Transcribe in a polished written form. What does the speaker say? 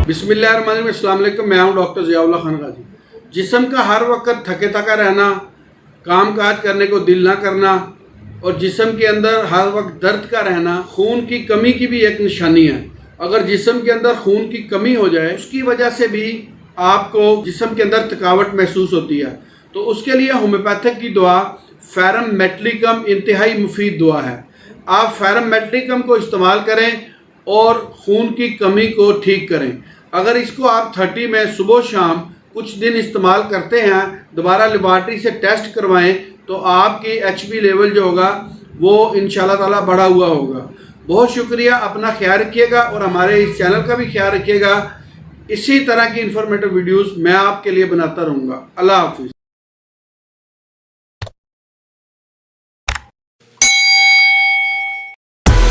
بسم اللہ الرحمن الرحیم، السلام علیکم۔ میں ہوں ڈاکٹر ضیاء اللہ خان غازی۔ جسم کا ہر وقت تھکے تھکا رہنا، کام کاج کرنے کو دل نہ کرنا اور جسم کے اندر ہر وقت درد کا رہنا خون کی کمی کی بھی ایک نشانی ہے۔ اگر جسم کے اندر خون کی کمی ہو جائے اس کی وجہ سے بھی آپ کو جسم کے اندر تھکاوٹ محسوس ہوتی ہے، تو اس کے لیے ہومیوپیتھک کی دعا فیرم میٹلیکم انتہائی مفید دعا ہے۔ آپ فیرم میٹلیکم کو استعمال کریں اور خون کی کمی کو ٹھیک کریں۔ اگر اس کو آپ 30 میں صبح شام کچھ دن استعمال کرتے ہیں، دوبارہ لیبارٹری سے ٹیسٹ کروائیں تو آپ کی HP لیول جو ہوگا وہ انشاءاللہ تعالی بڑھا ہوا ہوگا۔ بہت شکریہ، اپنا خیال رکھیے گا اور ہمارے اس چینل کا بھی خیال رکھیے گا۔ اسی طرح کی انفارمیٹو ویڈیوز میں آپ کے لیے بناتا رہوں گا۔ اللہ حافظ۔